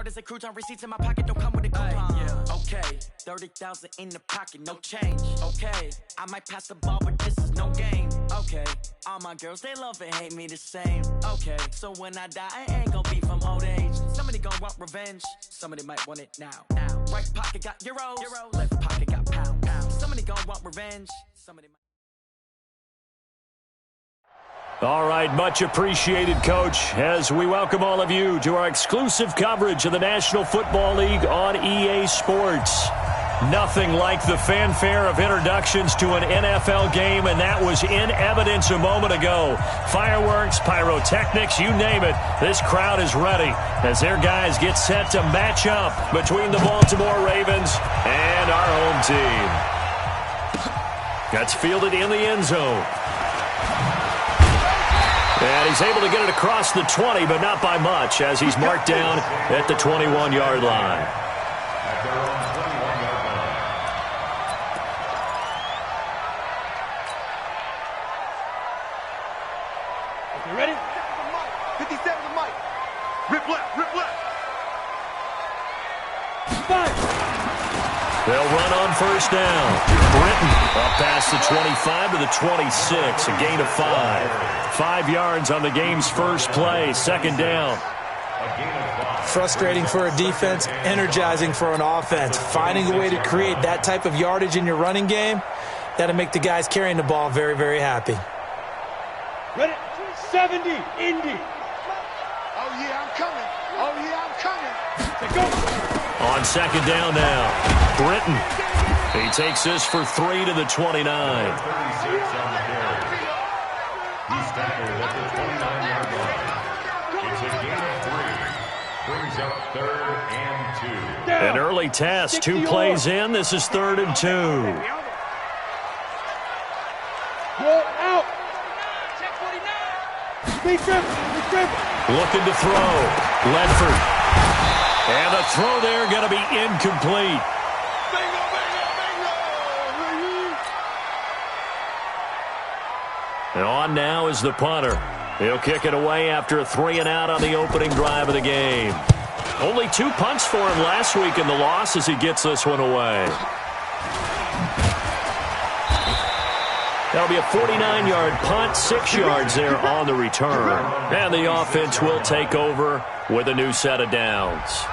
card is a crouton. Receipts in my pocket don't come with a coupon. Yeah. Okay, 30,000 in the pocket, no change. Okay, I might pass the ball, but this is no game. Okay, all my girls, they love and hate me the same. Okay, so when I die, I ain't gonna be from old age. Somebody gonna want revenge, somebody might want it now. Right pocket got euros, left pocket got pounds. Somebody gonna want revenge, somebody might. All right, much appreciated, Coach, as we welcome all of you to our exclusive coverage of the National Football League on EA Sports. Nothing like the fanfare of introductions to an NFL game, and that was in evidence a moment ago. Fireworks, pyrotechnics, you name it. This crowd is ready as their guys get set to match up between the Baltimore Ravens and our home team. That's fielded in the end zone. And he's able to get it across the 20, but not by much, as he's marked down at the 21-yard line. You ready? 57 to Mike. Rip left, rip left. They'll run on first down. Britton up past the 25 to the 26, a gain of 5. 5 yards on the game's first play, second down. Frustrating for a defense, energizing for an offense. Finding a way to create that type of yardage in your running game, that'll make the guys carrying the ball very, very happy. Ready? 70, Indy. Oh, yeah, I'm coming. Oh, yeah, I'm coming. Go. On second down now, Britton. He takes this for 3 to the 29. 36 on the carry. He's tackled at the 29-yard line. It's a gain of 3. Brings up 3rd and 2. An early test, 2 plays in. This is 3rd and 2. Roll out. Looking to throw. Ledford. And the throw there going to be incomplete. Bingo, bingo, bingo. And on now is the punter. He'll kick it away after a 3-and-out on the opening drive of the game. Only 2 punts for him last week in the loss as he gets this one away. That'll be a 49-yard punt, 6 yards there on the return. And the offense will take over with a new set of downs.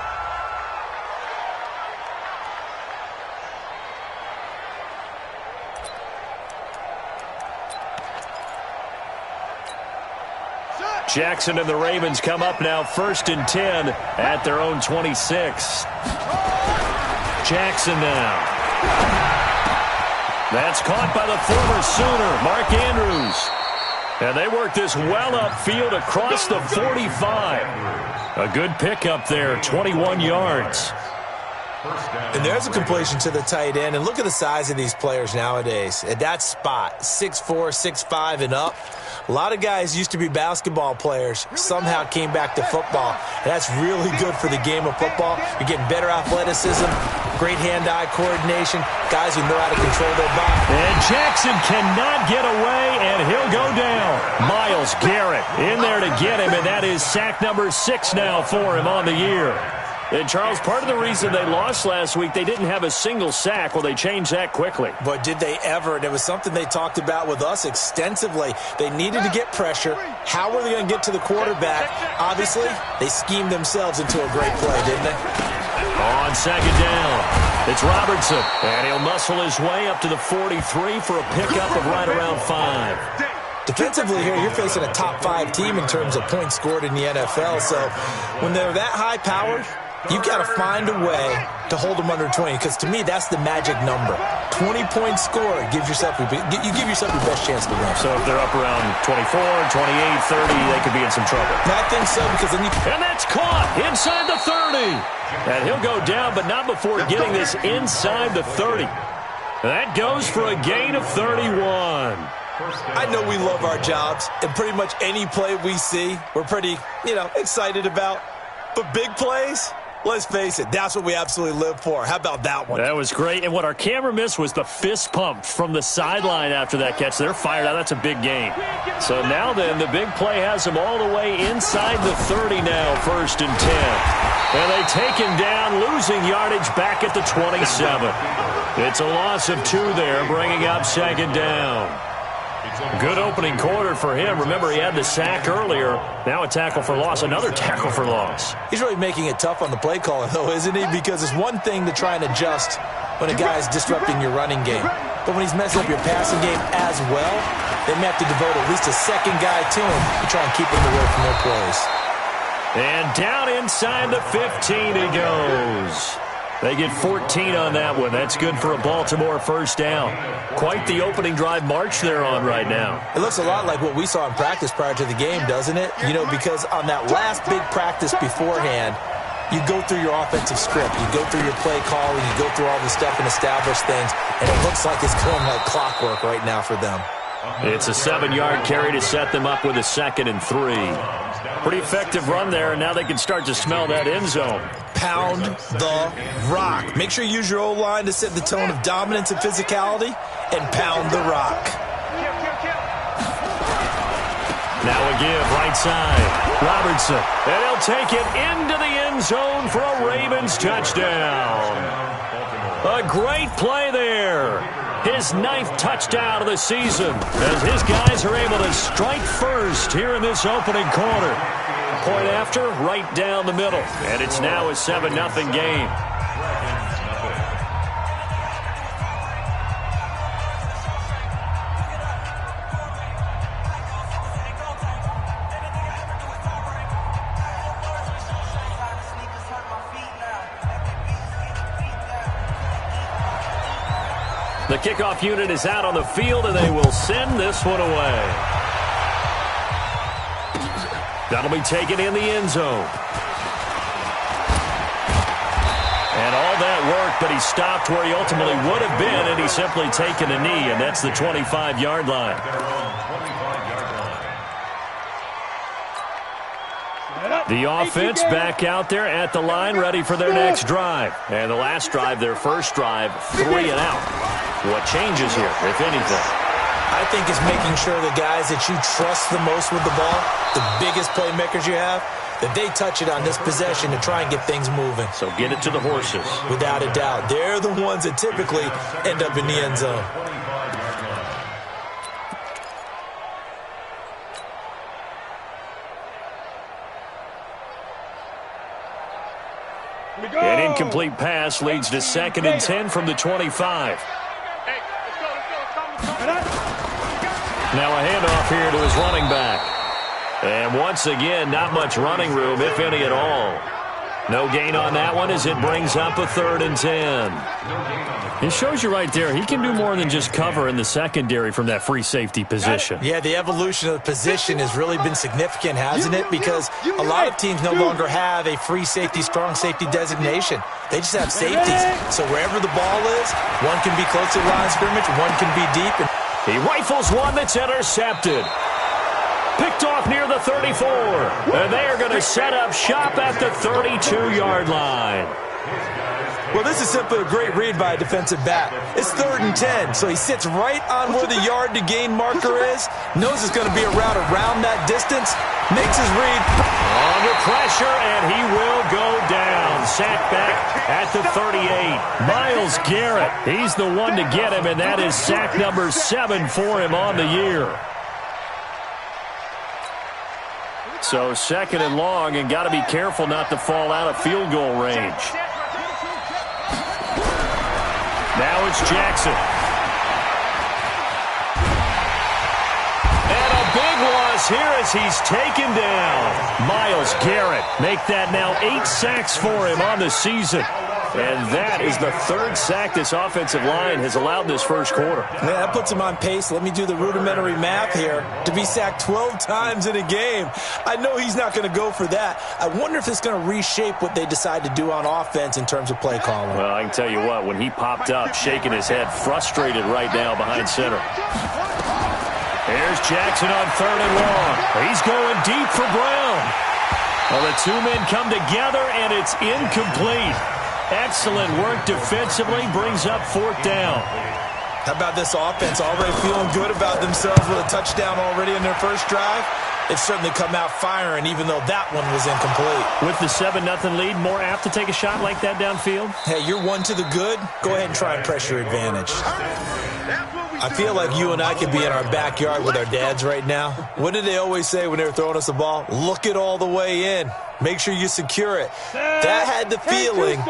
Jackson and the Ravens come up now 1st and 10 at their own 26. Jackson now. That's caught by the former Sooner, Mark Andrews. And they work this well upfield across the 45. A good pickup there, 21 yards. And there's a completion to the tight end. And look at the size of these players nowadays. At that spot, 6'4", 6'5", and up. A lot of guys used to be basketball players, somehow came back to football. And that's really good for the game of football. You're getting better athleticism, great hand-eye coordination, guys who know how to control their body. And Jackson cannot get away, and he'll go down. Myles Garrett in there to get him, and that is sack number 6 now for him on the year. And, Charles, part of the reason they lost last week, they didn't have a single sack. Well, they changed that quickly. But did they ever? And it was something they talked about with us extensively. They needed to get pressure. How were they going to get to the quarterback? Obviously, they schemed themselves into a great play, didn't they? On second down, it's Robertson. And he'll muscle his way up to the 43 for a pickup of right around 5. Defensively here, you're facing a top 5 team in terms of points scored in the NFL. So when they're that high-powered, you've got to find a way to hold them under 20, because to me, that's the magic number. 20 points scored gives yourself you give yourself your best chance to win. So if they're up around 24, 28, 30, they could be in some trouble. I think so, because then and that's caught inside the 30. And he'll go down, but not before getting this inside the 30. That goes for a gain of 31. I know we love our jobs, and pretty much any play we see, we're pretty, excited about. But big plays, Let's face it, that's what we absolutely live for. How about that one? That was great. And what our camera missed was the fist pump from the sideline after that catch. They're fired out. That's a big game. So now then, the big play has them all the way inside the 30 now, 1st and 10. And they take him down, losing yardage back at the 27. It's a loss of 2 there, bringing up 2nd down. Good opening quarter for him. Remember, he had the sack earlier. Now a tackle for loss, another tackle for loss. He's really making it tough on the play caller, though, isn't he? Because it's one thing to try and adjust when a guy is disrupting your running game. But when he's messing up your passing game as well, they may have to devote at least a second guy to him to try and keep him away from their plays. And down inside the 15 he goes. They get 14 on that one. That's good for a Baltimore first down. Quite the opening drive march they're on right now. It looks a lot like what we saw in practice prior to the game, doesn't it? You know, because on that last big practice beforehand, you go through your offensive script. You go through your play calling. You go through all the stuff and establish things. And it looks like it's going like clockwork right now for them. It's a 7-yard carry to set them up with a 2nd and 3. Pretty effective run there, and now they can start to smell that end zone. Pound the rock. Make sure you use your O-line to set the tone of dominance and physicality, and pound the rock. Now a give, right side. Robertson, and he'll take it into the end zone for a Ravens touchdown. A great play there. His 9th touchdown of the season as his guys are able to strike first here in this opening quarter. Point after, right down the middle. And it's now a 7-0 game. The kickoff unit is out on the field, and they will send this one away. That'll be taken in the end zone. And all that work, but he stopped where he ultimately would have been, and he's simply taken a knee, and that's the 25-yard line. The offense back out there at the line, ready for their next drive. And the last drive, their first drive, 3 and out. What changes here, if anything? I think it's making sure the guys that you trust the most with the ball, the biggest playmakers you have, that they touch it on this possession to try and get things moving. So get it to the horses. Without a doubt. They're the ones that typically end up in the end zone. An incomplete pass leads to 2nd and 10 from the 25. Now a handoff here to his running back. And once again, not much running room, if any at all. No gain on that one as it brings up a 3rd and 10. It shows you right there, he can do more than just cover in the secondary from that free safety position. Yeah, the evolution of the position has really been significant, hasn't it? Because a lot of teams no longer have a free safety, strong safety designation. They just have safeties. So wherever the ball is, one can be close to the line of scrimmage, one can be deep. He rifles one that's intercepted. Picked off near the 34. And they are going to set up shop at the 32-yard line. Well, this is simply a great read by a defensive back. It's 3rd and 10, so he sits right on where the yard-to-gain marker is, knows it's going to be a route around that distance, makes his read. Under pressure, and he will go down. Sacked back at the 38. Myles Garrett, he's the one to get him, and that is sack number 7 for him on the year. So 2nd and long, and got to be careful not to fall out of field goal range. Now it's Jackson. And a big loss here as he's taken down. Myles Garrett make that now 8 sacks for him on the season. And that is the 3rd sack this offensive line has allowed this first quarter. Yeah, that puts him on pace. Let me do the rudimentary math here. To be sacked 12 times in a game. I know he's not going to go for that. I wonder if it's going to reshape what they decide to do on offense in terms of play calling. Well, I can tell you what, when he popped up, shaking his head, frustrated right now behind center. Here's Jackson on 3rd and long. He's going deep for Brown. Well, the two men come together, and it's incomplete. Excellent work defensively, brings up 4th down. How about this offense already feeling good about themselves with a touchdown already in their first drive? They've certainly come out firing, even though that one was incomplete. With the 7-0 lead, more apt to take a shot like that downfield? Hey, you're one to the good. Go ahead and try and press your advantage. I feel like you and I could be in our backyard with our dads right now. What did they always say when they were throwing us the ball? Look it all the way in. Make sure you secure it. That had the feeling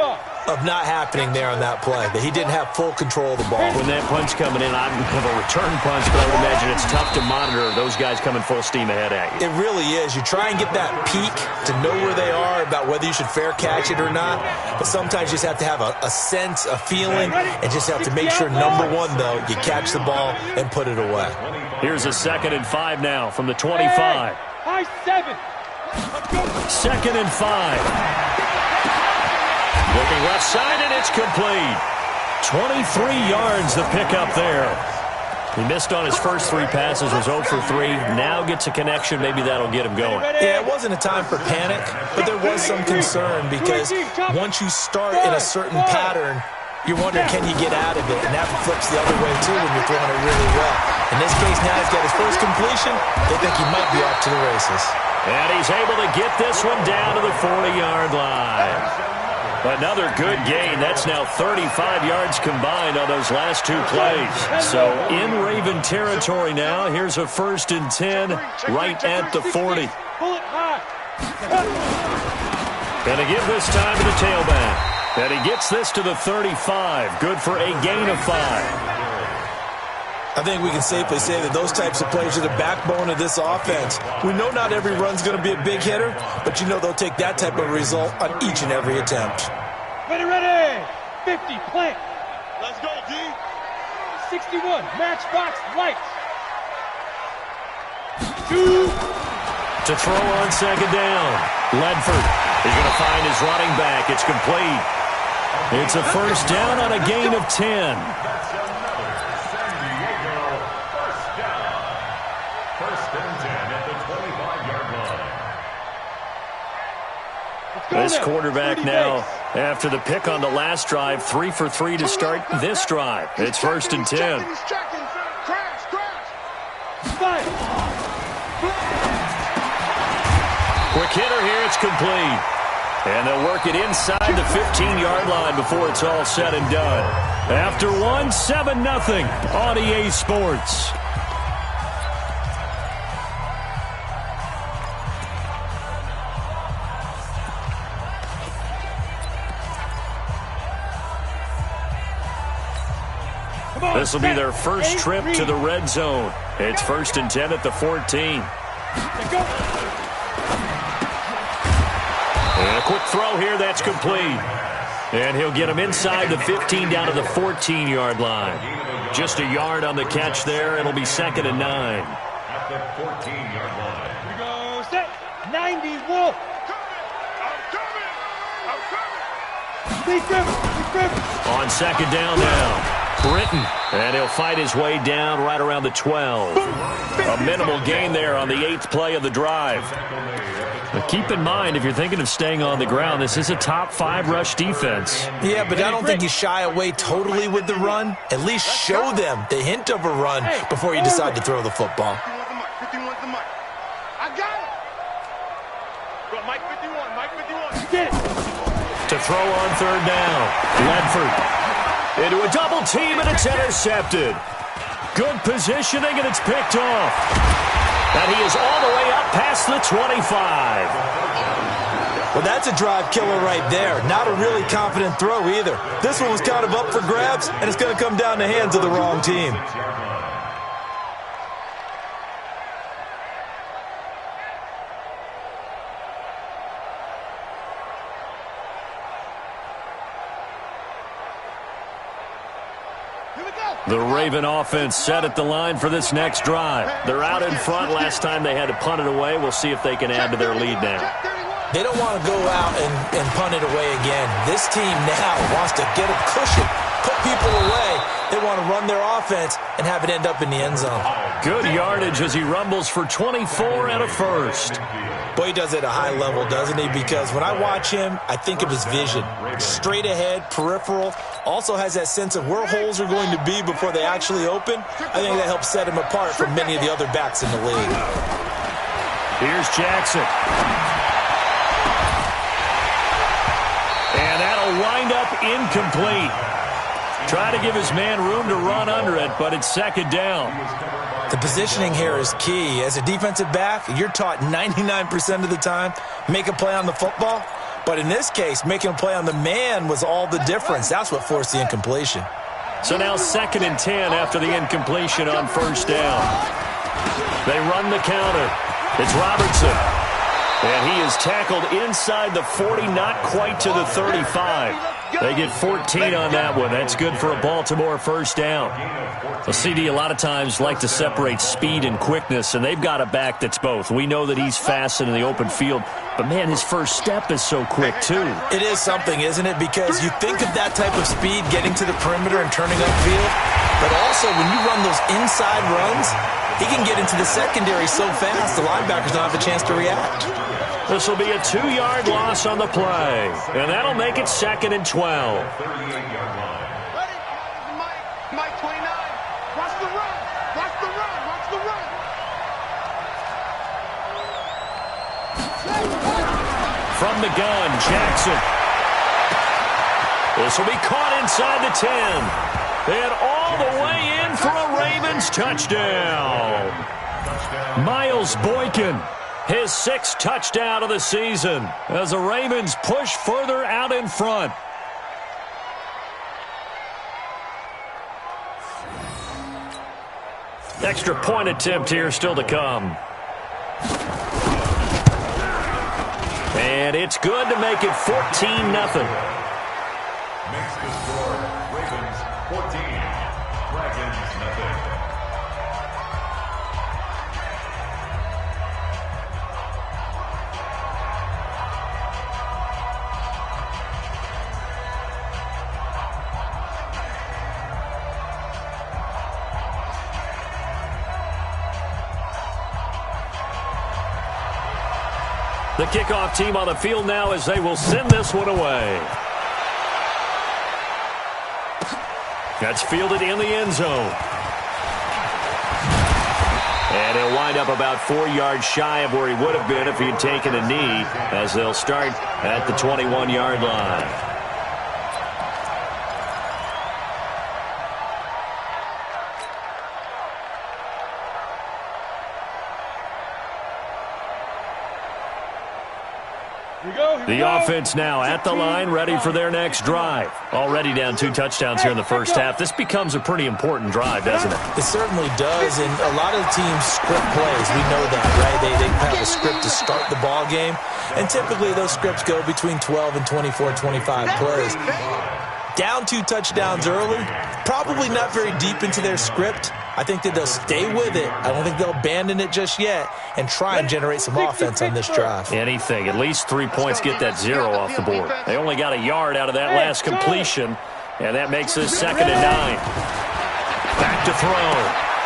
of not happening there on that play, that he didn't have full control of the ball. When that punch coming in, I don't have a return punch, but I would imagine it's tough to monitor those guys coming full steam ahead at you. It really is. You try and get that peek to know where they are, about whether you should fair catch it or not, but sometimes you just have to have a sense, a feeling, and just have to make sure, number one, though, you catch the ball and put it away. Here's a 2nd and 5 now from the 25. High 7. 2nd and 5. Looking left side, and it's complete. 23 yards the pickup there. He missed on his first 3 passes, was 0 for 3. Now gets a connection. Maybe that'll get him going. Yeah, it wasn't a time for panic, but there was some concern because once you start in a certain pattern, you're wondering, can you get out of it? And that flips the other way, too, when you're throwing it really well. In this case, now he's got his first completion. They think he might be off to the races. And he's able to get this one down to the 40-yard line. Another good gain. That's now 35 yards combined on those last 2 plays. So in Raven territory now. Here's a 1st and 10 right at the 40. Gonna give this time to the tailback. And he gets this to the 35. Good for a gain of 5. I think we can safely say that those types of plays are the backbone of this offense. We know not every run's going to be a big hitter, but you know they'll take that type of result on each and every attempt. Ready. 50, plant. Let's go, D. 61, matchbox, lights. 2. To throw on 2nd down. Ledford is going to find his running back. It's complete. It's a 1st down on a gain of 10. This quarterback now, after the pick on the last drive, 3 for 3 to start this drive. It's 1st and 10. Quick hitter here, it's complete. And they'll work it inside the 15-yard line before it's all said and done. After one, 7-0 on EA Sports. This will be their first trip to the red zone. It's 1st and 10 at the 14. And a quick throw here, that's complete. And he'll get him inside the 15 down to the 14-yard line. Just a yard on the catch there. It'll be 2nd and 9. At the 14-yard line. Here we go, set. 90, Wolf. On 2nd down now. Britton, and he'll fight his way down right around the 12. A minimal gain there on the 8th play of the drive. But keep in mind, if you're thinking of staying on the ground, this is a top 5 rush defense. Yeah, but I don't think you shy away totally with the run. At least show them the hint of a run before you decide to throw the football. 51's the mic. I got it. Go, Mike 51, Mike 51. Get it. To throw on 3rd down. Ledford. Into a double team, and it's intercepted. Good positioning, and it's picked off. And he is all the way up past the 25. Well, that's a drive killer right there. Not a really confident throw either. This one was kind of up for grabs, and it's going to come down the hands of the wrong team. The Raven offense set at the line for this next drive. They're out in front. Last time they had to punt it away. We'll see if they can add to their lead now. They don't want to go out and punt it away again. This team now wants to get a cushion, put people away. They want to run their offense and have it end up in the end zone. Good yardage as he rumbles for 24 and a first. Boy, he does it at a high level, doesn't he? Because when I watch him, I think of his vision. Straight ahead, peripheral. Also has that sense of where holes are going to be before they actually open. I think that helps set him apart from many of the other backs in the league. Here's Jackson. And that'll wind up incomplete. Try to give his man room to run under it, but it's second down. The positioning here is key. As a defensive back, you're taught 99% of the time, make a play on the football. But in this case, making a play on the man was all the difference. That's what forced the incompletion. So now 2nd and 10 after the incompletion on first down. They run the counter. It's Robertson. And he is tackled inside the 40, not quite to the 35. They get 14 on that one. That's good for a Baltimore first down. The CD a lot of times like to separate speed and quickness, and they've got a back that's both. We know that he's fast in the open field, but, man, his first step is so quick, too. It is something, isn't it? Because you think of that type of speed getting to the perimeter and turning upfield, but also when you run those inside runs, he can get into the secondary so fast the linebackers don't have a chance to react. This will be a 2-yard loss on the play, and that'll make it 2nd and 12. Mike 29. Watch the run. Watch the run. Watch the run. From the gun, Jackson. This will be caught inside the 10. And all the way in for a Ravens touchdown. Miles Boykin, his 6th touchdown of the season as the Ravens push further out in front. Extra point attempt here still to come. And it's good to make it 14-0. Makes the score Ravens 14, Dragons nothing. The kickoff team on the field now as they will send this one away. That's fielded in the end zone. And he'll wind up about 4 yards shy of where he would have been if he had taken a knee, as they'll start at the 21-yard line. The offense now at the line, ready for their next drive. Already down 2 touchdowns here in the first half. This becomes a pretty important drive, doesn't it? It certainly does, and a lot of the teams script plays. We know that, right? They have a script to start the ball game, and typically those scripts go between 12 and 24, 25 plays. Down 2 touchdowns early, probably not very deep into their script. I think that they'll stay with it. I don't think they'll abandon it just yet and try and generate some offense on this drive. Anything. At least 3 points get that 0 off the board. They only got a yard out of that last completion, and that makes this 2nd and 9. Back to throw.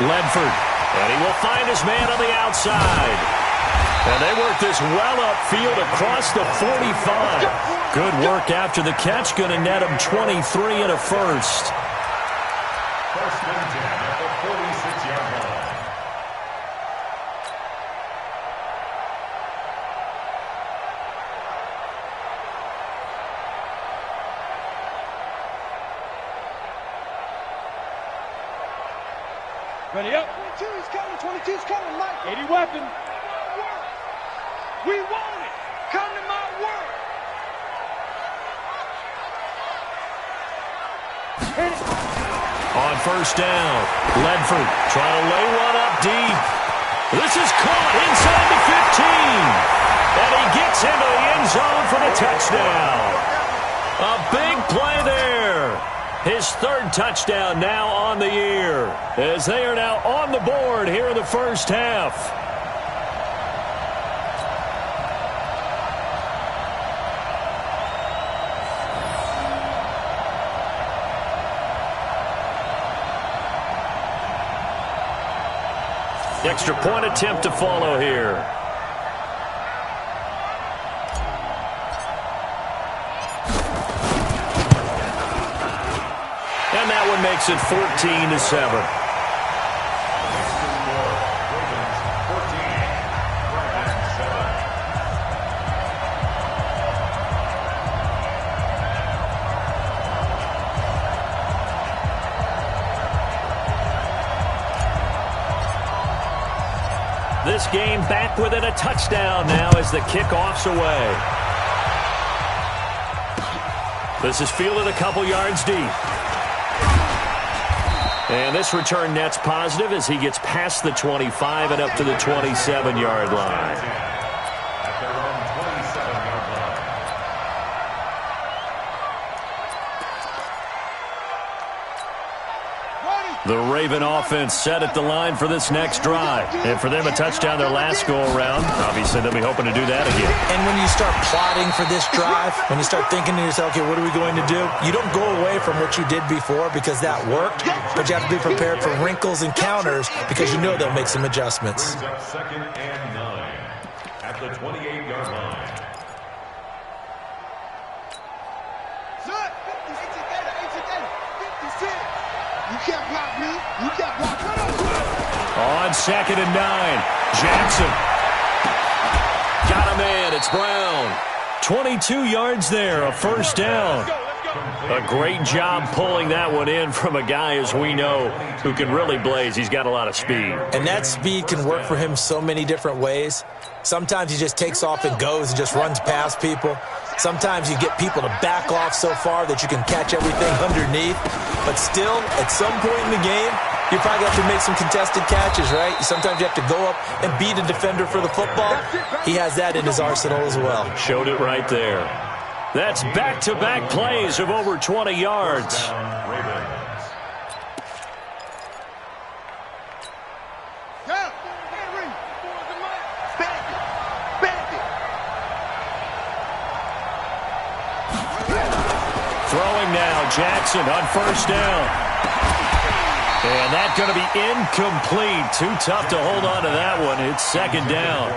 Ledford. And he will find his man on the outside. And they work this well upfield across the 45. Good work after the catch. Going to net him 23 and a first. First and 10 at the 46-yard line. Ready up. 22's coming. 22's coming, Mike. 80 weapon. We want it. Come to my work. Hit it. On first down, Ledford trying to lay one up deep. This is caught inside the 15. And he gets into the end zone for the touchdown. A big play there. His 3rd touchdown now on the year, as they are now on the board here in the first half. Extra point attempt to follow here. And that one makes it 14-7. This game back within a touchdown now as the kickoff's away. This is fielded a couple yards deep. And this return net's positive as he gets past the 25 and up to the 27-yard line. At their own 27-yard line. The Raven offense set at the line for this next drive. And for them, a touchdown their last go-around. Obviously, they'll be hoping to do that again. And when you start plotting for this drive, when you start thinking to yourself, okay, what are we going to do? You don't go away from what you did before because that worked, but you have to be prepared for wrinkles and counters because you know they'll make some adjustments. Brings up 2nd and 9 at the 28-yard line. You can't block me. You can't block me. On 2nd and 9, Jackson. Got him in. It's Brown. 22 yards there, a first down. A great job pulling that one in from a guy, as we know, who can really blaze. He's got a lot of speed. And that speed can work for him so many different ways. Sometimes he just takes off and goes and just runs past people. Sometimes you get people to back off so far that you can catch everything underneath. But still, at some point in the game, you probably have to make some contested catches, right? Sometimes you have to go up and beat a defender for the football. He has that in his arsenal as well. Showed it right there. That's back-to-back plays of over 20 yards. Throwing now, Jackson on first down. And that's going to be incomplete. Too tough to hold on to that one. It's 2nd down.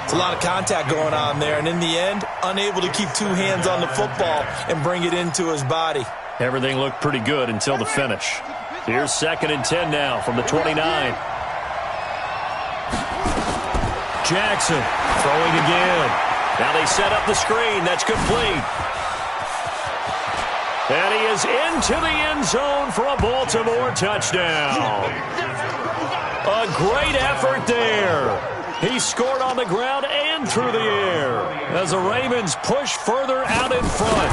It's a lot of contact going on there, and in the end, unable to keep two hands on the football and bring it into his body. Everything looked pretty good until the finish. Here's 2nd and 10 now from the 29. Jackson throwing again. Now they set up the screen. That's complete. And he is into the end zone for a Baltimore touchdown. A great effort there. He scored on the ground and through the air as the Ravens push further out in front.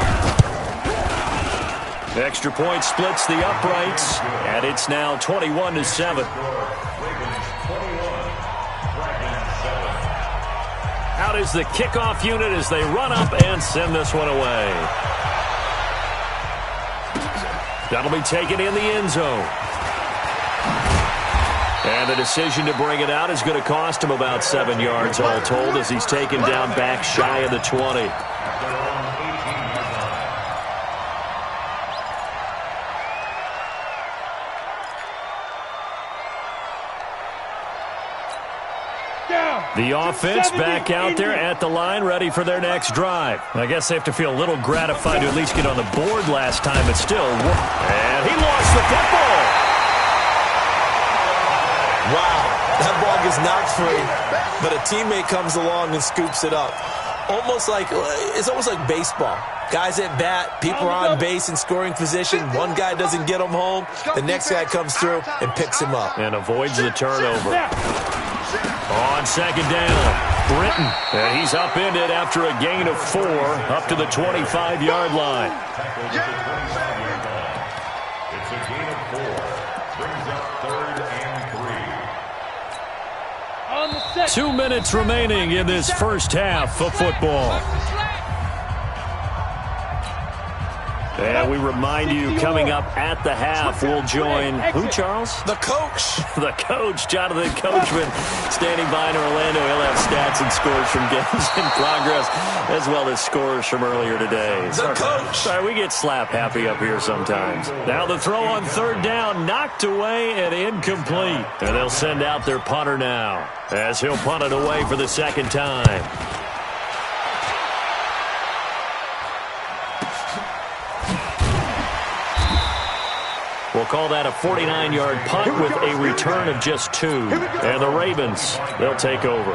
Extra point splits the uprights, and it's now 21-7. Out is the kickoff unit as they run up and send this one away. That'll be taken in the end zone. And the decision to bring it out is going to cost him about 7 yards all told as he's taken down back shy of the 20. The offense back out there at the line, ready for their next drive. I guess they have to feel a little gratified to at least get on the board last time, but still. And he lost the football. Wow, that ball gets knocked free, but a teammate comes along and scoops it up. It's almost like baseball. Guys at bat, people are on base in scoring position. One guy doesn't get him home. The next guy comes through and picks him up. And avoids the turnover. On 2nd down, Britton. And he's upended after a gain of 4 up to the 25-yard line. It's a gain of 4. Brings up 3rd and 3. 2 minutes remaining in this first half of football. And we remind you, coming up at the half, we'll join who, Charles? The coach. The coach, Jonathan Coachman, standing by in Orlando. He'll have stats and scores from games in progress, as well as scores from earlier today. The coach. Sorry, we get slap happy up here sometimes. Now the throw on third down, knocked away and incomplete. And they'll send out their punter now, as he'll punt it away for the second time. We'll call that a 49-yard punt with a return of just 2. And the Ravens, they'll take over.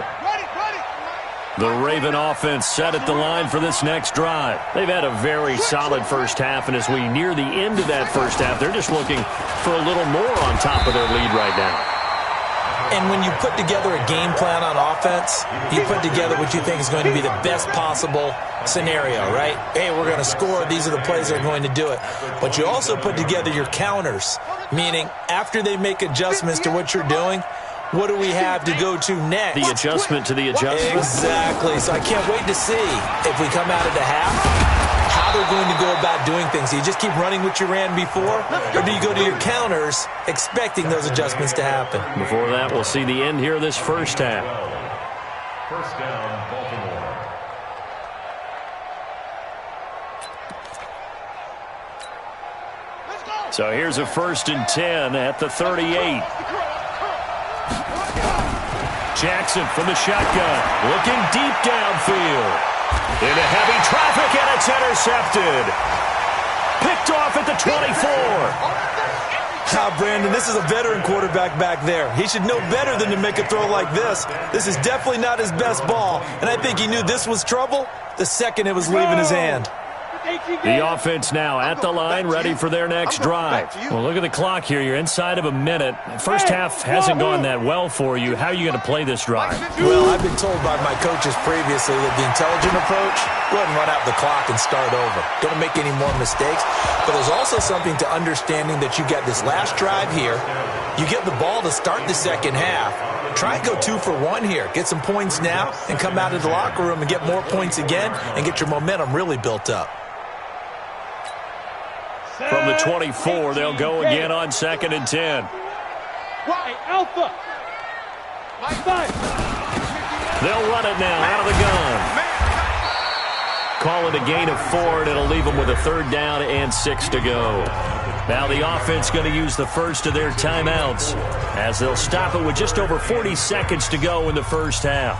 The Raven offense set at the line for this next drive. They've had a very solid first half, and as we near the end of that first half, they're just looking for a little more on top of their lead right now. And when you put together a game plan on offense, you put together what you think is going to be the best possible scenario, right? Hey, we're going to score. These are the plays that are going to do it. But you also put together your counters, meaning after they make adjustments to what you're doing, what do we have to go to next? The adjustment to the adjustment. Exactly. So I can't wait to see if we come out of the half, how they're going to go about doing things. Do you just keep running what you ran before, or do you go to your counters expecting those adjustments to happen? Before that, we'll see the end here of this first half. First down, Baltimore. So here's a 1st and 10 at the 38. Jackson from the shotgun, looking deep downfield. Into heavy traffic, and it's intercepted. Picked off at the 24. Brandon, this is a veteran quarterback back there. He should know better than to make a throw like this. This is definitely not his best ball, and I think he knew this was trouble the second it was leaving his hand. The offense now at the line, ready for their next drive. Well, look at the clock here. You're inside of a minute. First half hasn't gone that well for you. How are you going to play this drive? Well, I've been told by my coaches previously that the intelligent approach, go ahead and run out the clock and start over. Don't make any more mistakes. But there's also something to understanding that you got this last drive here. You get the ball to start the second half. Try and go 2 for 1 here. Get some points now and come out of the locker room and get more points again and get your momentum really built up. From the 24, they'll go again on 2nd and 10. Alpha. They'll run it now out of the gun. Call it a gain of 4, and it'll leave them with a 3rd down and 6 to go. Now the offense going to use the first of their timeouts as they'll stop it with just over 40 seconds to go in the first half.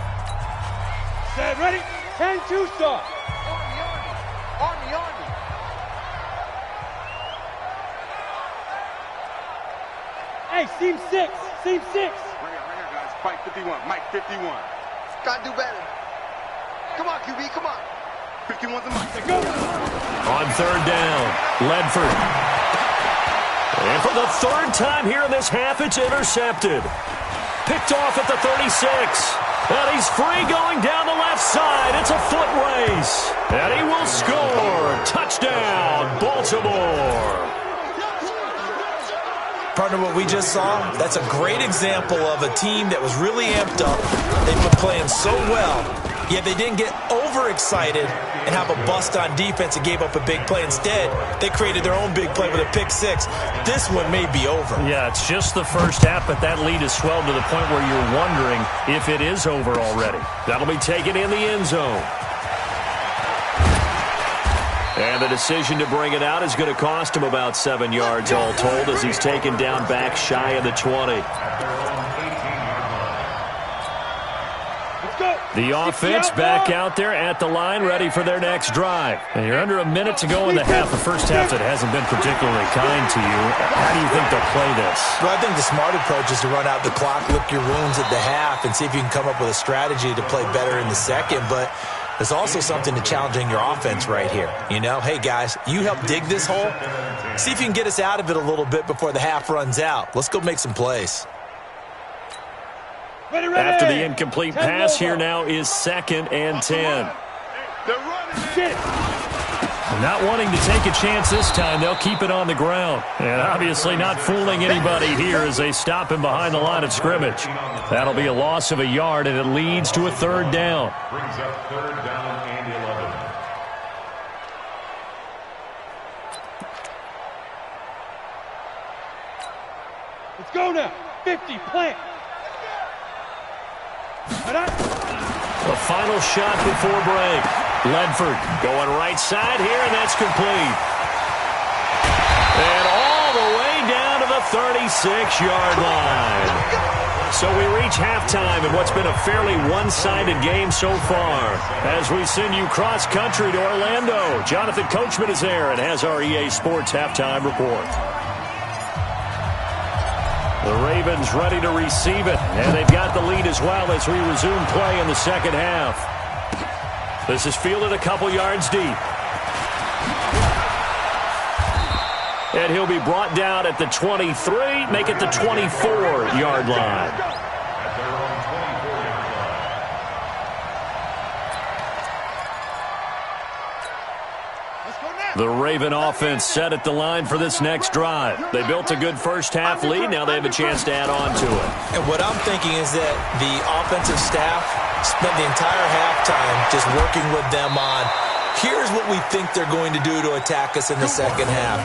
Set, ready? 10-2 start. Army. Hey, seam 6. Right here, guys. Mike 51. Gotta do better. Come on, QB, come on. 51's a Mike. Go. On 3rd down, Ledford. And for the 3rd time here in this half, it's intercepted. Picked off at the 36. And he's free going down the left side. It's a foot race. And he will score. Touchdown, Baltimore. Partner, what we just saw, that's a great example of a team that was really amped up. They've been playing so well, yet they didn't get overexcited and have a bust on defense and gave up a big play. Instead, they created their own big play with a pick 6. This one may be over. Yeah, it's just the first half, but that lead has swelled to the point where you're wondering if it is over already. That'll be taken in the end zone. And the decision to bring it out is going to cost him about 7 yards all told as he's taken down back shy of the 20. The offense back out there at the line, ready for their next drive. And you're under a minute to go in the half. The first half that hasn't been particularly kind to you. How do you think they'll play this? Well, I think the smart approach is to run out the clock, lick your wounds at the half, and see if you can come up with a strategy to play better in the second. But there's also something to challenging your offense right here. You know, hey, guys, you help dig this hole. See if you can get us out of it a little bit before the half runs out. Let's go make some plays. After the incomplete pass, here now is 2nd and 10. Not wanting to take a chance this time, they'll keep it on the ground. And obviously not fooling anybody here as they stop him behind the line of scrimmage. That'll be a loss of a yard, and it leads to a 3rd down. Brings up 3rd down and 11. Let's go now. 50, plant. The final shot before break. Ledford going right side here, and that's complete. And all the way down to the 36-yard line. So we reach halftime in what's been a fairly one-sided game so far. As we send you cross-country to Orlando, Jonathan Coachman is there and has our EA Sports halftime report. The Ravens ready to receive it, and they've got the lead as well as we resume play in the second half. This is fielded a couple yards deep. And he'll be brought down at the 23, make it the 24-yard line. The Raven offense set at the line for this next drive. They built a good first-half lead. Now they have a chance to add on to it. And what I'm thinking is that the offensive staff spent the entire halftime just working with them on, here's what we think they're going to do to attack us in the second half.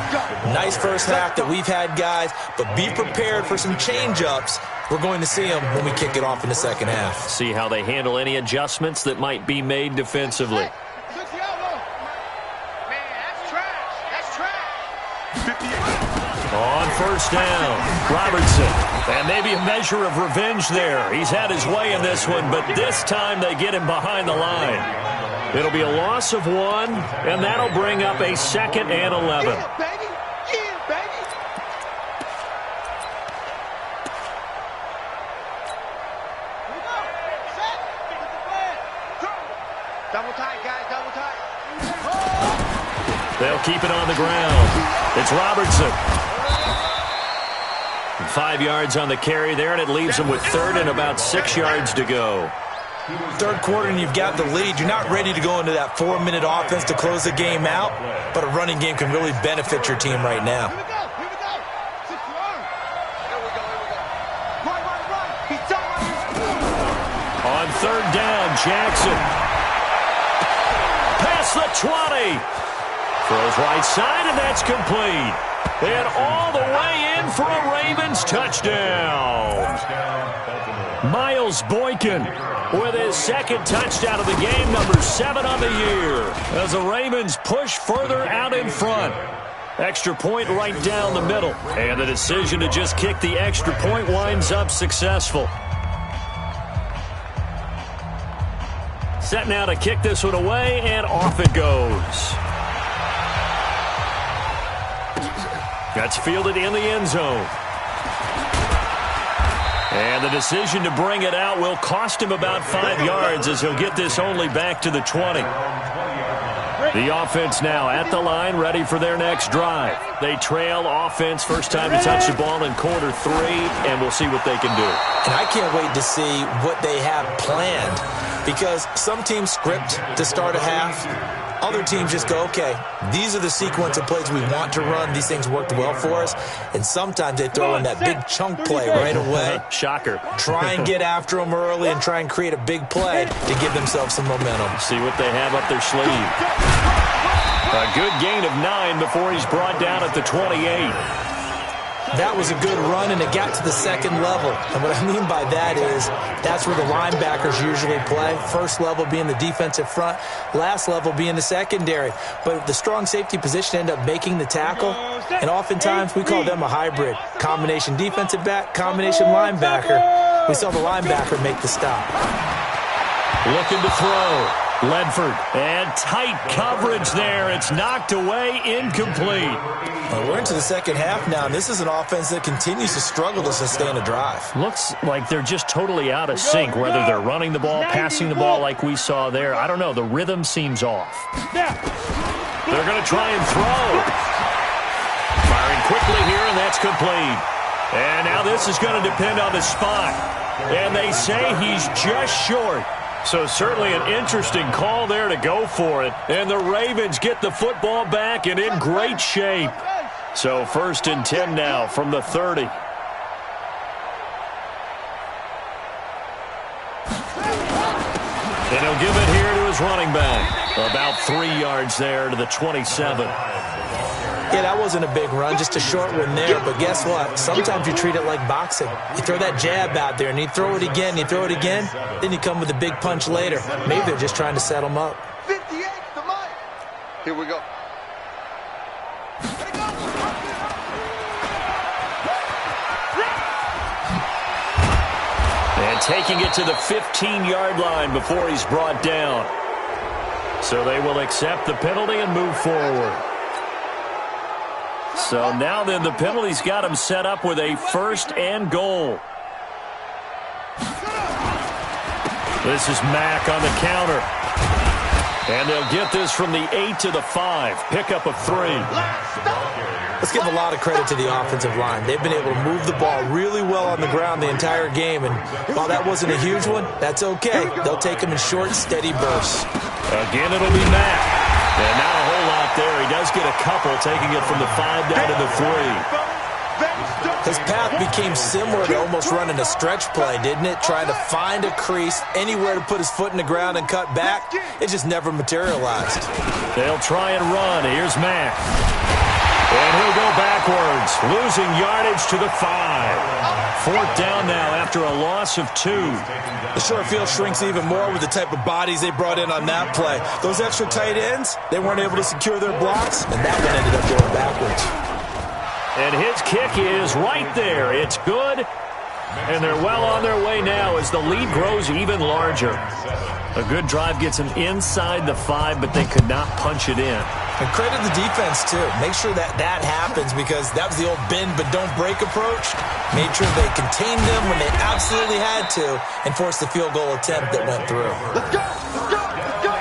Nice first half that we've had, guys, but be prepared for some change-ups. We're going to see them when we kick it off in the second half. See how they handle any adjustments that might be made defensively. On first down, Robertson. And maybe a measure of revenge there. He's had his way in this one, but this time they get him behind the line. It'll be a loss of 1, and that'll bring up a 2nd and 11. Yeah, baby. Yeah, baby. Double tight, guys, double tight. They'll keep it on the ground. It's Robertson. 5 yards on the carry there, and it leaves them with 3rd and about 6 yards to go. Third quarter and you've got the lead. You're not ready to go into that 4-minute offense to close the game out, but a running game can really benefit your team right now. Here we go. Run. He's done. On 3rd down, Jackson. Past the 20. Throws right side, and that's complete. And all the way in for a Ravens touchdown. Miles Boykin with his 2nd touchdown of the game, number 7 on the year, as the Ravens push further out in front. Extra point right down the middle. And the decision to just kick the extra point winds up successful. Set now to kick this one away, and off it goes. That's fielded in the end zone. And the decision to bring it out will cost him about 5 yards as he'll get this only back to the 20. The offense now at the line, ready for their next drive. They trail offense, first time to touch the ball in quarter 3, and we'll see what they can do. And I can't wait to see what they have planned, because some teams script to start a half. Other teams just go, okay, these are the sequence of plays we want to run. These things worked well for us. And sometimes they throw in that big chunk play right away. Shocker. Try and get after them early and try and create a big play to give themselves some momentum. See what they have up their sleeve. A good gain of 9 before he's brought down at the 28. That was a good run, and it got to the 2nd level. And what I mean by that is that's where the linebackers usually play. First level being the defensive front, last level being the secondary. But the strong safety position ended up making the tackle, and oftentimes we call them a hybrid. Combination defensive back, combination linebacker. We saw the linebacker make the stop. Looking to throw. Ledford, and tight coverage there. It's knocked away, incomplete. Well, we're into the second half now, and this is an offense that continues to struggle to sustain a drive. Looks like they're just totally out of sync, whether they're running the ball, passing the ball like we saw there. I don't know. The rhythm seems off. They're going to try and throw. Firing quickly here, and that's complete. And now this is going to depend on the spot. And they say he's just short. So certainly an interesting call there to go for it. And the Ravens get the football back and in great shape. So 1st and 10 now from the 30. And he'll give it here to his running back. About 3 yards there to the 27. Yeah, that wasn't a big run, just a short one there. But guess what? Sometimes you treat it like boxing. You throw that jab out there, and you throw it again, then you come with a big punch later. Maybe they're just trying to set him up. 58, the mic. Here we go. And taking it to the 15-yard line before he's brought down. So they will accept the penalty and move forward. So now then the penalty's got him set up with a 1st and goal. This is Mack on the counter. And they'll get this from the 8 to the 5. Pickup of 3. Let's give a lot of credit to the offensive line. They've been able to move the ball really well on the ground the entire game. And while that wasn't a huge one, that's okay. They'll take them in short, steady bursts. Again, it'll be Mack. And not a whole lot there. He does get a couple, taking it from the 5 down to the 3. His path became similar to almost running a stretch play, didn't it? Trying to find a crease, anywhere to put his foot in the ground and cut back. It just never materialized. They'll try and run. Here's Mack. And he'll go backwards, losing yardage to the 5. 4th down now after a loss of 2. The short field shrinks even more with the type of bodies they brought in on that play. Those extra tight ends, they weren't able to secure their blocks, and that one ended up going backwards. And his kick is right there. It's good. And they're well on their way now as the lead grows even larger. A good drive gets them inside the 5, but they could not punch it in. And credit the defense, too. Make sure that happens because that was the old bend but don't break approach. Made sure they contained them when they absolutely had to and forced the field goal attempt that went through. Let's go! Let's go! Let's go!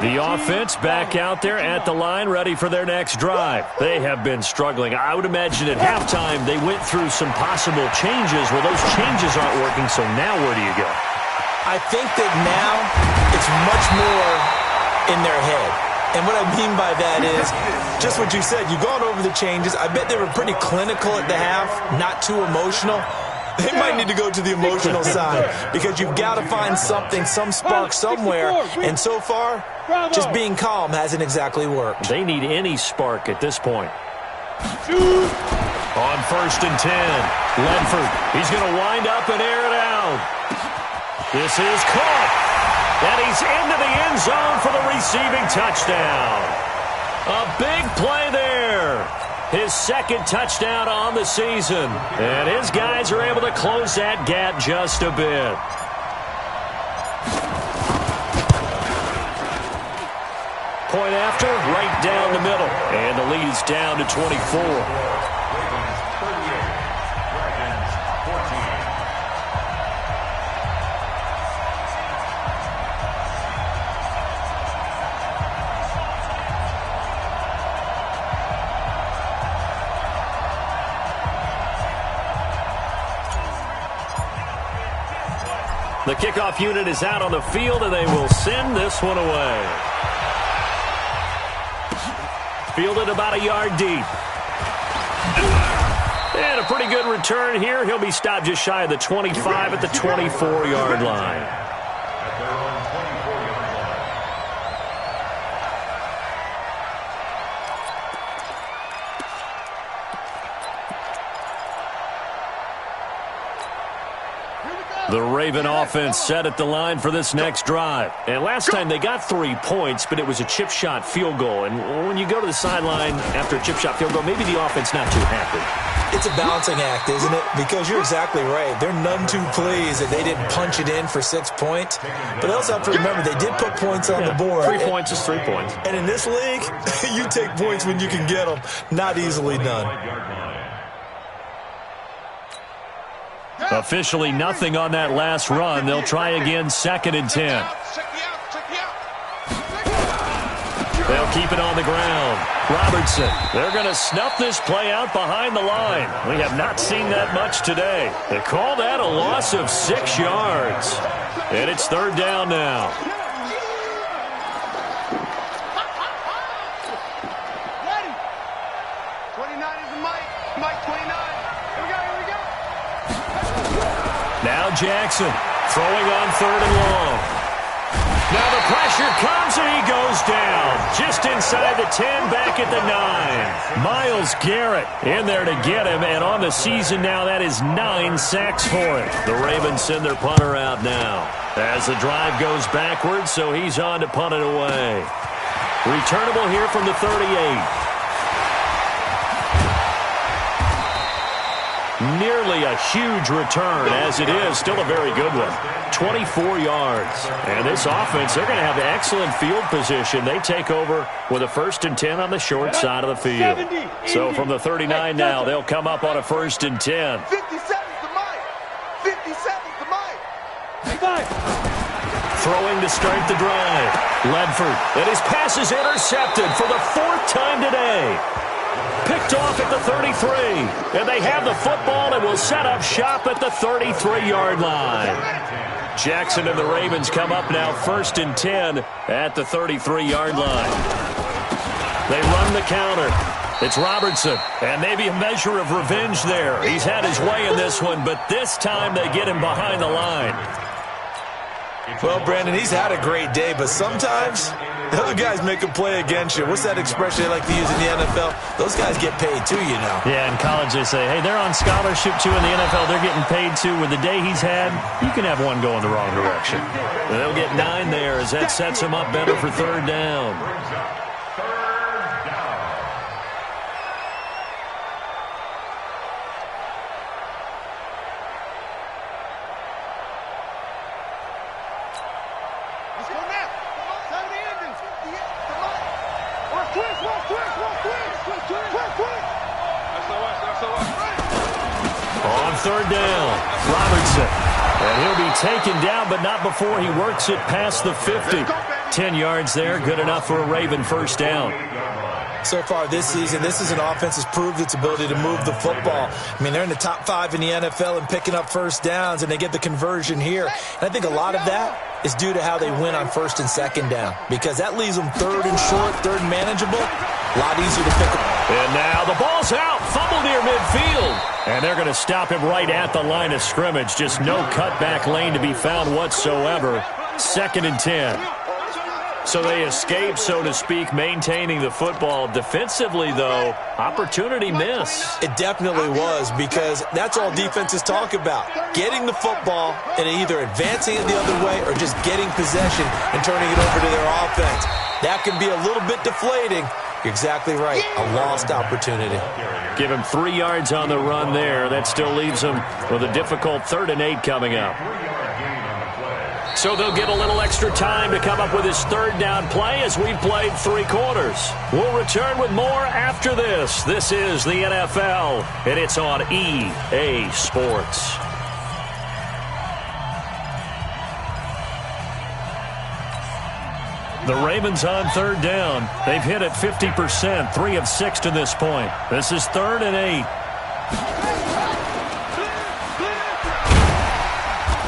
The offense back out there at the line, ready for their next drive. They have been struggling. I would imagine at halftime they went through some possible changes. Well, those changes aren't working, so now where do you go? I think that now it's much more in their head. And what I mean by that is just what you said. You've gone over the changes. I bet they were pretty clinical at the half, not too emotional. They might need to go to the emotional side because you've got to find something, some spark somewhere. And so far, just being calm hasn't exactly worked. They need any spark at this point. On 1st and 10, Ledford. He's going to wind up and air it out. This is caught. And he's into the end zone for the receiving touchdown. A big play there. His 2nd touchdown on the season. And his guys are able to close that gap just a bit. Point after, right down the middle. And the lead is down to 24. The kickoff unit is out on the field, and they will send this one away. Fielded about a yard deep. And a pretty good return here. He'll be stopped just shy of the 25 at the 24-yard line. The Raven offense set at the line for this next drive. And last time they got 3 points, but it was a chip shot field goal. And when you go to the sideline after a chip shot field goal, maybe the offense not too happy. It's a balancing act, isn't it? Because you're exactly right. They're none too pleased that they didn't punch it in for 6 points. But they also have to remember they did put points on the board. 3 points is 3 points. And in this league, you take points when you can get them. Not easily done. Officially nothing on that last run. They'll try again, 2nd and 10. They'll keep it on the ground. Robertson, they're going to snuff this play out behind the line. We have not seen that much today. They call that a loss of 6 yards. And it's 3rd down now. Ready. 29 is the mic. Mic 29. Here we go, here we go. Now Jackson throwing on 3rd and long. Now the pressure pressure comes, and he goes down. Just inside the 10, back at the 9. Myles Garrett in there to get him, and on the season now, that is 9 sacks for it. The Ravens send their punter out now. As the drive goes backwards, so he's on to punt it away. Returnable here from the 38. Nearly a huge return, as it is still a very good one. 24 yards. And this offense, they're going to have excellent field position. They take over with a 1st and 10 on the short side of the field. So from the 39 now, they'll come up on a 1st and 10. 57's the mic. 57's the mic. Throwing to start the drive. Ledford, and his pass is intercepted for the 4th time today. Picked off at the 33, and they have the football and will set up shop at the 33-yard line. Jackson and the Ravens come up now 1st and 10 at the 33-yard line. They run the counter. It's Robertson, and maybe a measure of revenge there. He's had his way in this one, but this time they get him behind the line. Well, Brandon, he's had a great day, but sometimes the other guys make a play against you. What's that expression they like to use in the NFL? Those guys get paid too, you know. Yeah, in college they say, hey, they're on scholarship too. In the NFL, they're getting paid too. With the day he's had, you can have one go in the wrong direction. And they'll get 9 there as that sets them up better for 3rd down. On 3rd down, Robertson. And he'll be taken down, but not before he works it past the 50. 10 yards there, good enough for a Raven 1st down. So far this season, this is an offense that's proved its ability to move the football. I mean, they're in the top 5 in the NFL and picking up 1st downs, and they get the conversion here. And I think a lot of that is due to how they win on 1st and 2nd down, because that leaves them 3rd and short, 3rd and manageable. A lot easier to pick up. And now the ball's out, fumble near midfield. And they're going to stop him right at the line of scrimmage. Just no cutback lane to be found whatsoever. 2nd and 10. So they escape, so to speak, maintaining the football. Defensively, though, opportunity miss. It definitely was, because that's all defenses talk about. Getting the football and either advancing it the other way or just getting possession and turning it over to their offense. That can be a little bit deflating. You're exactly right. A lost opportunity. Give him 3 yards on the run there. That still leaves him with a difficult 3rd and 8 coming up. So they'll get a little extra time to come up with his 3rd down play as we've played 3 quarters. We'll return with more after this. This is the NFL, and it's on EA Sports. The Ravens on 3rd down. They've hit it 50%, 3 of 6 to this point. This is 3rd and 8.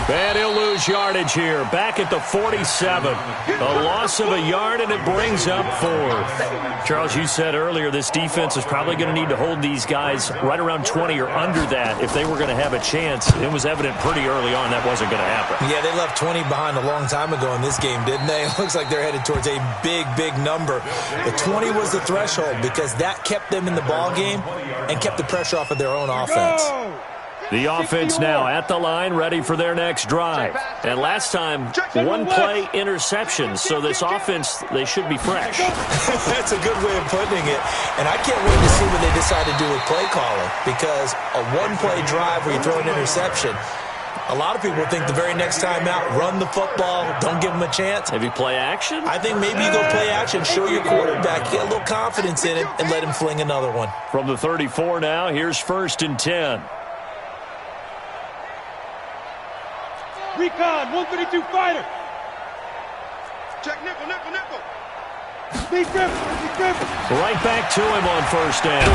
And he'll lose yardage here. Back at the 47. A loss of a yard, and it brings up 4th. Charles, you said earlier this defense is probably going to need to hold these guys right around 20 or under that if they were going to have a chance. It was evident pretty early on that wasn't going to happen. Yeah, they left 20 behind a long time ago in this game, didn't they? It looks like they're headed towards a big, big number. The 20 was the threshold because that kept them in the ball game and kept the pressure off of their own offense. The offense now at the line, ready for their next drive. And last time, 1 play interception, so this offense, they should be fresh. That's a good way of putting it. And I can't wait to see what they decide to do with play calling, because a 1-play drive where you throw an interception, a lot of people think the very next time out, run the football, don't give them a chance. Maybe play action? I think maybe you go play action, show your quarterback, get a little confidence in him, and let him fling another one. From the 34 now, here's 1st and 10. Recon, 132 fighter. Check nickel, nickel, nickel. Deep grip. Right back to him on 1st down.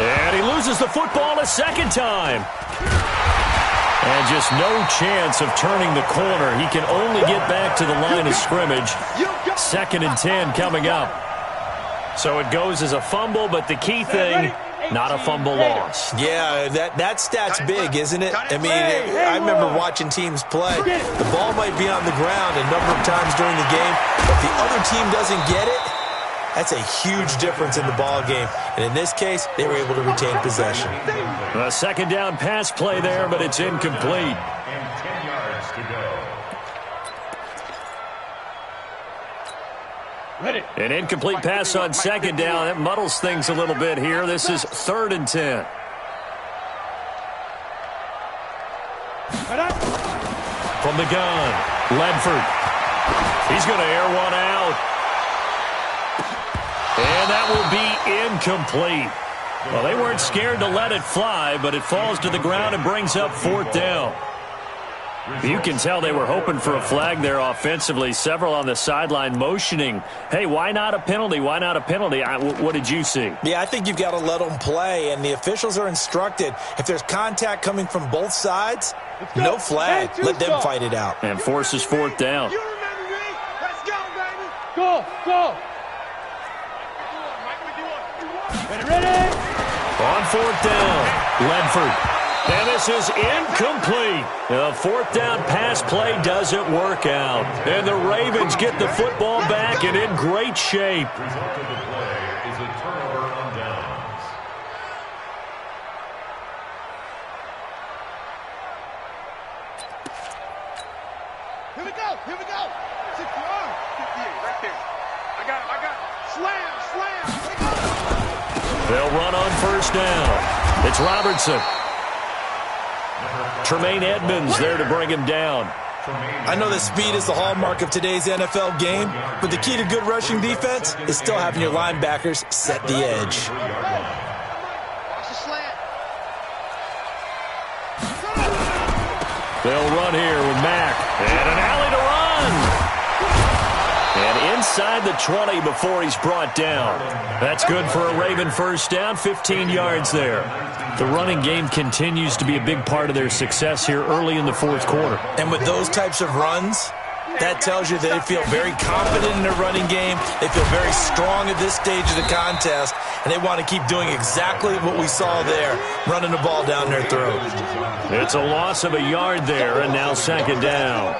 And he loses the football a 2nd time. And just no chance of turning the corner. He can only get back to the line of scrimmage. 2nd and 10 coming up. So it goes as a fumble, but the key thing, Not a fumble loss. Yeah, that stat's big, isn't it? I mean, I remember watching teams play. The ball might be on the ground a number of times during the game, but if the other team doesn't get it, that's a huge difference in the ball game. And in this case, they were able to retain possession. A second down pass play there, but it's incomplete. And 10 yards to go. An incomplete pass on second down. That muddles things a little bit here. This is 3rd and 10. From the gun, Ledford. He's going to air one out. And that will be incomplete. Well, they weren't scared to let it fly, but it falls to the ground and brings up 4th down. You can tell they were hoping for a flag there offensively. Several on the sideline motioning, hey, why not a penalty? Why not a penalty? What did you see? Yeah, I think you've got to let them play, and the officials are instructed. If there's contact coming from both sides, no flag. Let them fight it out. And forces 4th down. You remember me? Let's go, baby. Go. Ready? On 4th down, Ledford. And this is incomplete. The 4th down pass play doesn't work out. And the Ravens get the football back and in great shape. Result of the play is a turnover on downs. Here we go. 60 yards. 58, right there. I got it. Slam. They'll run on 1st down. It's Robertson. Tremaine Edmonds there to bring him down. I know that speed is the hallmark of today's NFL game, but the key to good rushing defense is still having your linebackers set the edge. Watch the slant. They'll run here with Mack. And an alley to run. And inside the 20 before he's brought down. That's good for a Raven 1st down, 15 yards there. The running game continues to be a big part of their success here early in the 4th quarter. And with those types of runs, that tells you that they feel very confident in their running game. They feel very strong at this stage of the contest, and they want to keep doing exactly what we saw there, running the ball down their throat. It's a loss of a yard there, and now 2nd down.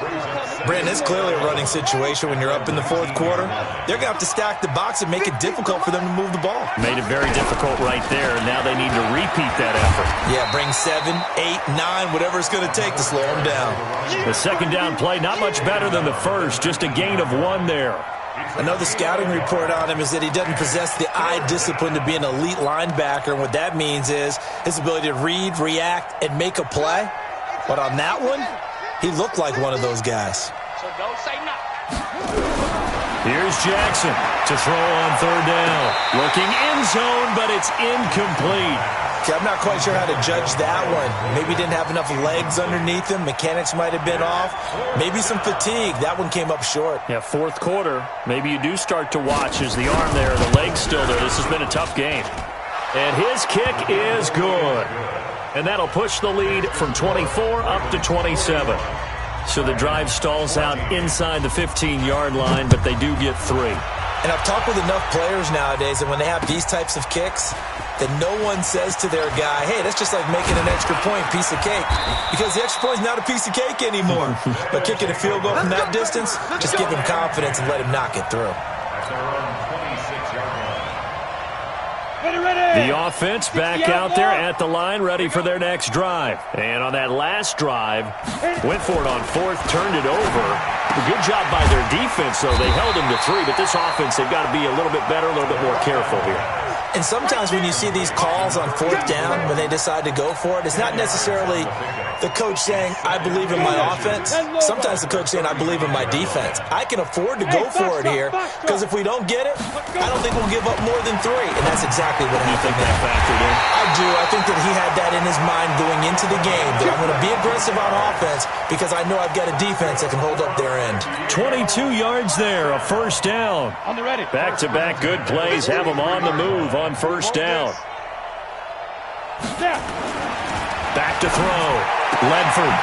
Brandon, it's clearly a running situation when you're up in the 4th quarter. They're going to have to stack the box and make it difficult for them to move the ball. Made it very difficult right there, and now they need to repeat that effort. Yeah, bring 7, 8, 9, whatever it's going to take to slow them down. The 2nd down play, not much better than the first, just a gain of 1 there. I know the scouting report on him is that he doesn't possess the eye discipline to be an elite linebacker, and what that means is his ability to read, react, and make a play. But on that one, he looked like one of those guys. So don't say nothing. Here's Jackson to throw on 3rd down. Looking end zone, but it's incomplete. Okay, I'm not quite sure how to judge that one. Maybe he didn't have enough legs underneath him. Mechanics might have been off. Maybe some fatigue. That one came up short. Yeah, 4th quarter. Maybe you do start to watch as the arm there, the leg's still there. This has been a tough game. And his kick is good. And that'll push the lead from 24 up to 27. So the drive stalls out inside the 15-yard line, but they do get 3. And I've talked with enough players nowadays, and when they have these types of kicks, that no one says to their guy, hey, that's just like making an extra point, piece of cake. Because the extra point is not a piece of cake anymore. But kicking a field goal from that distance, just give him confidence and let him knock it through. At their own 26-yard line. The offense back out there at the line, ready for their next drive. And on that last drive, went for it on 4th, turned it over. Good job by their defense, though. They held him to 3, but this offense, they've got to be a little bit better, a little bit more careful here. And sometimes when you see these calls on 4th down, when they decide to go for it, it's not necessarily the coach saying, I believe in my offense. Sometimes the coach saying, I believe in my defense. I can afford to go for it here, because if we don't get it, I don't think we'll give up more than 3. And that's exactly what happened. You think that factored in? I do. I think that he had that in his mind going into the game, that I'm going to be aggressive on offense because I know I've got a defense that can hold up their end. 22 yards there, a 1st down. On the ready. Back-to-back good plays have them on the move on 1st down. Back to throw. Ledford.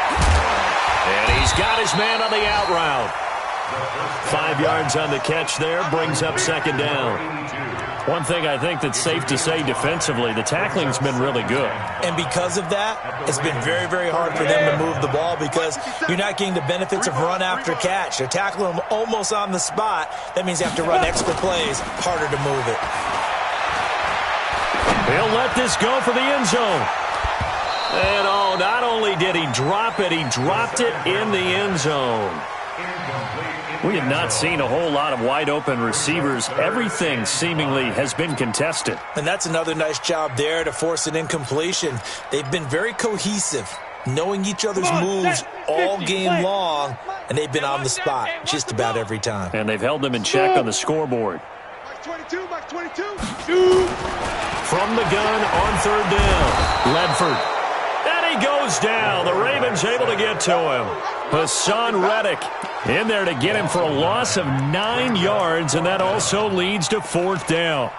And he's got his man on the out route. 5 yards on the catch there, brings up second down. One thing I think that's safe to say defensively, the tackling's been really good. And because of that, it's been very, very hard for them to move the ball because you're not getting the benefits of run after catch. They're tackling them almost on the spot. That means you have to run extra plays, harder to move it. He'll let this go for the end zone. And, oh, not only did he drop it, he dropped it in the end zone. We have not seen a whole lot of wide-open receivers. Everything seemingly has been contested. And that's another nice job there to force an incompletion. They've been very cohesive, knowing each other's moves all game long, and they've been on the spot just about every time. And they've held them in check on the scoreboard. Mike 22, Mike 22. From the gun on third down, Ledford. And he goes down. The Ravens able to get to him. Hassan Reddick in there to get him for a loss of 9 yards, and that also leads to fourth down.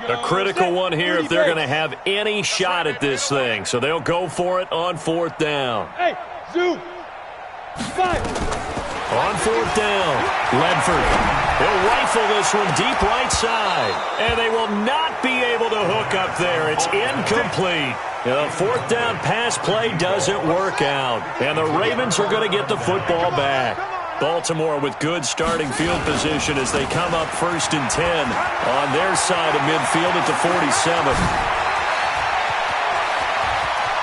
A critical one here if they're going to have any shot at this thing. So they'll go for it on fourth down. Hey, zoom. 5. On fourth down, Ledford. He'll rifle this one deep right side. And they will not be able to hook up there. It's incomplete. The fourth down pass play doesn't work out. And the Ravens are going to get the football back. Baltimore with good starting field position as they come up 1st and 10 on their side of midfield at the 47.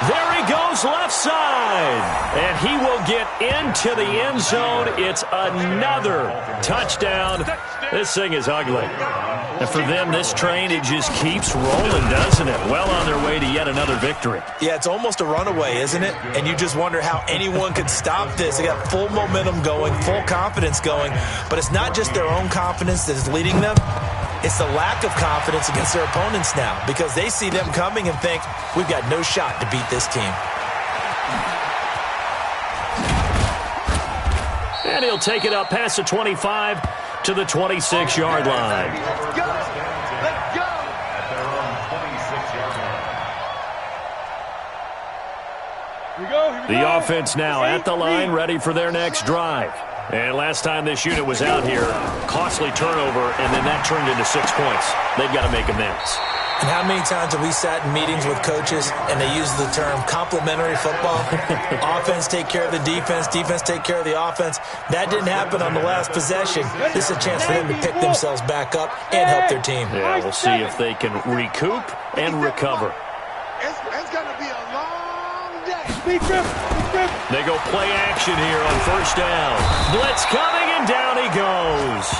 There he goes left side, and he will get into the end zone. It's another touchdown. This thing is ugly. And for them, this train, it just keeps rolling, doesn't it? Well on their way to yet another victory. Yeah, it's almost a runaway, isn't it? And you just wonder how anyone could stop this. They got full momentum going, full confidence going. But it's not just their own confidence that is leading them. It's the lack of confidence against their opponents now because they see them coming and think, we've got no shot to beat this team. And he'll take it up past the 25 to the 26-yard line. Let's go. Let's go. At their own 26-yard line. Here we go. Here we The go. offense now at the line, ready for their next drive. And last time this unit was out here, costly turnover, and then that turned into 6 points. They've got to make amends. And how many times have we sat in meetings with coaches and they use the term complementary football? Offense take care of the defense, defense take care of the offense. That didn't happen on the last possession. This is a chance for them to pick themselves back up and help their team. Yeah, we'll see if they can recoup and recover. It's going to be a long day. Big grip. They go play action here on first down. Blitz coming, and down he goes.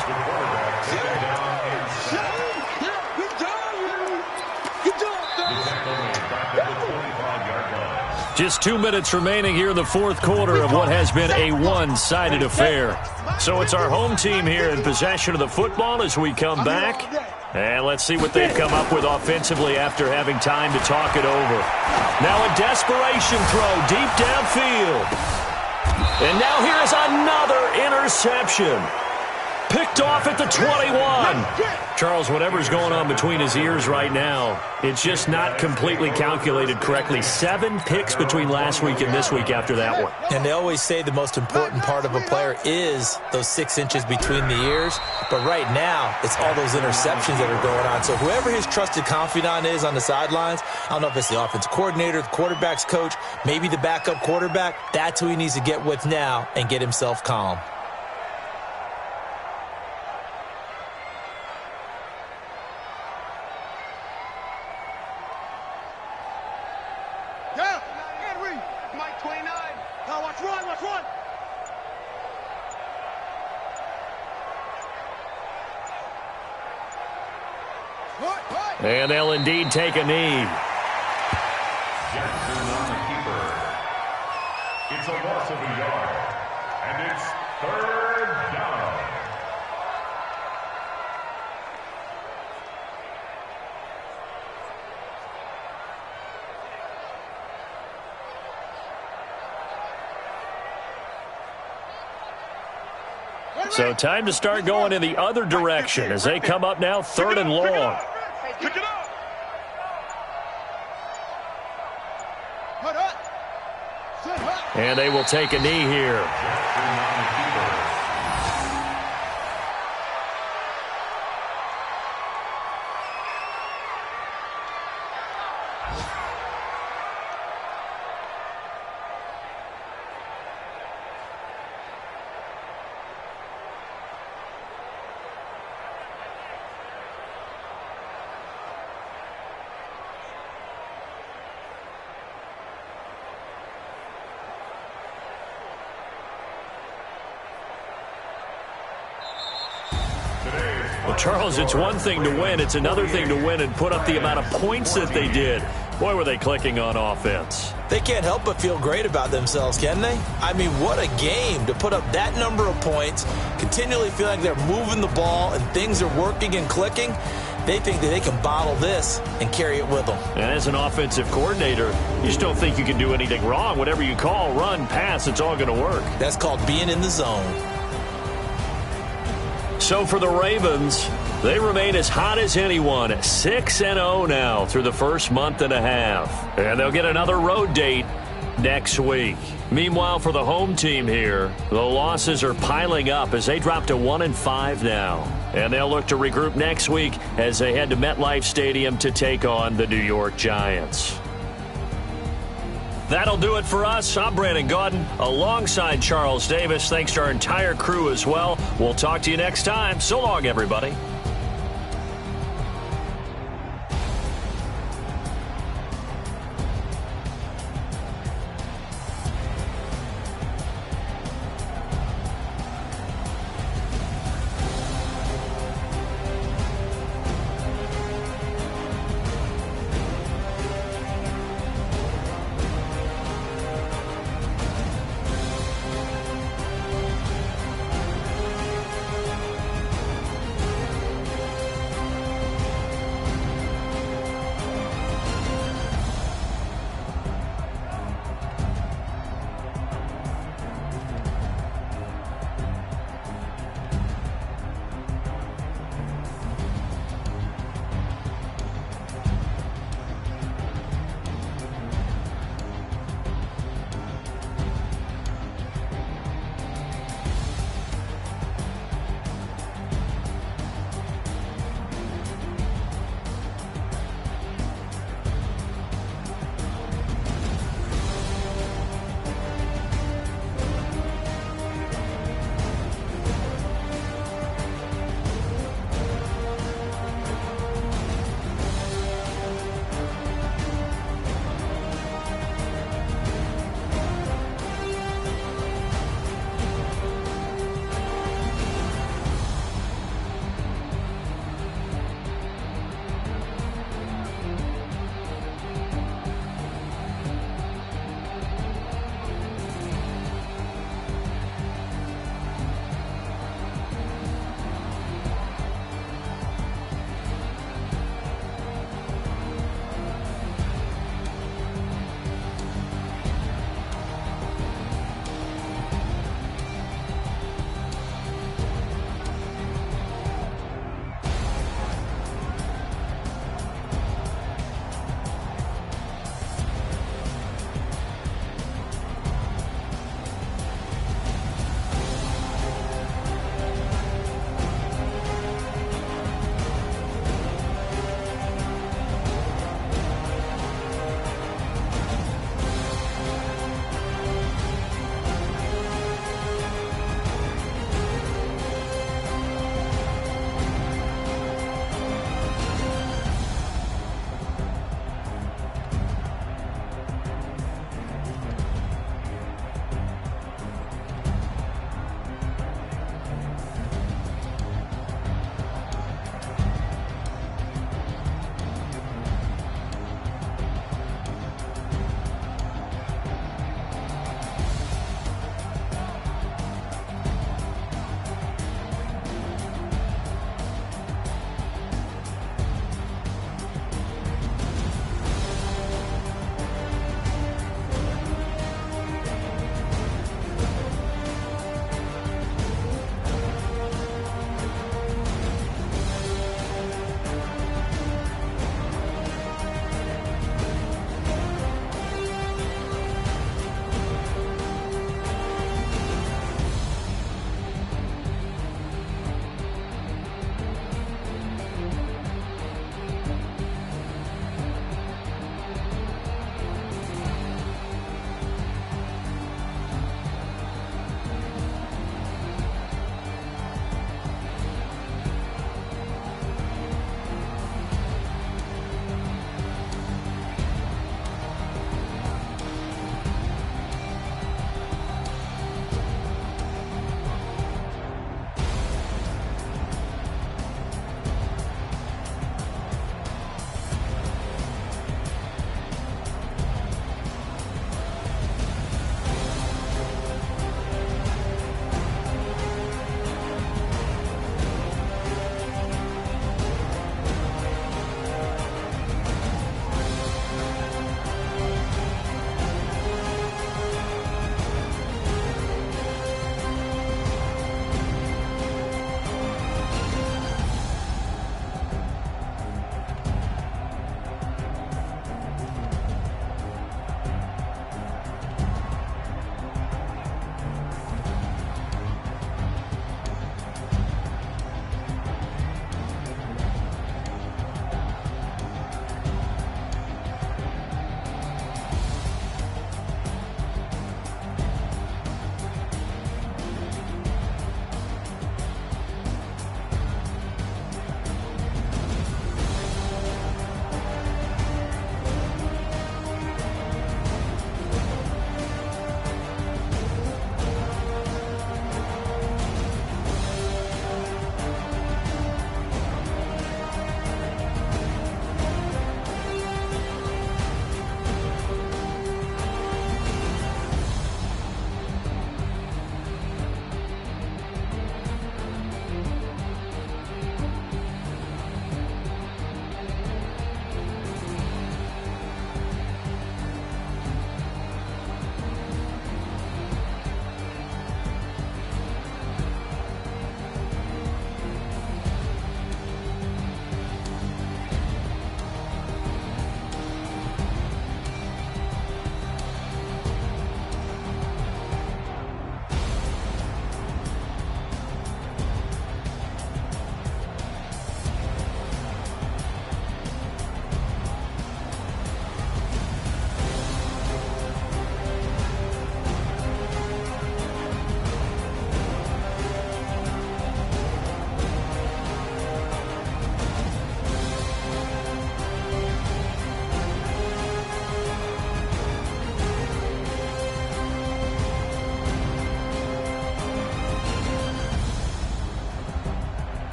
Just 2 minutes remaining here in the fourth quarter of what has been a one-sided affair. So it's our home team here in possession of the football as we come back. And let's see what they've come up with offensively after having time to talk it over. Now a desperation throw deep downfield. And now here is another interception. Picked off at the 21. Charles, whatever's going on between his ears right now, it's just not completely calculated correctly. 7 picks between last week and this week after that one. And they always say the most important part of a player is those 6 inches between the ears. But right now, it's all those interceptions that are going on. So whoever his trusted confidant is on the sidelines, I don't know if it's the offensive coordinator, the quarterback's coach, maybe the backup quarterback, that's who he needs to get with now and get himself calm. And they'll indeed take a knee. Jackson on the keeper. It's a loss of a yard. And it's third down. So time to start going in the other direction as they come up now 3rd and long. Pick it up. And they will take a knee here. Well, Charles, it's one thing to win. It's another thing to win and put up the amount of points that they did. Boy, were they clicking on offense. They can't help but feel great about themselves, can they? I mean, what a game to put up that number of points, continually feel like they're moving the ball and things are working and clicking. They think that they can bottle this and carry it with them. And as an offensive coordinator, you just don't think you can do anything wrong. Whatever you call, run, pass, it's all going to work. That's called being in the zone. So for the Ravens, they remain as hot as anyone, 6-0 now through the first month and a half. And they'll get another road date next week. Meanwhile, for the home team here, the losses are piling up as they drop to 1-5 now. And they'll look to regroup next week as they head to MetLife Stadium to take on the New York Giants. That'll do it for us. I'm Brandon Gaudin alongside Charles Davis. Thanks to our entire crew as well. We'll talk to you next time. So long, everybody.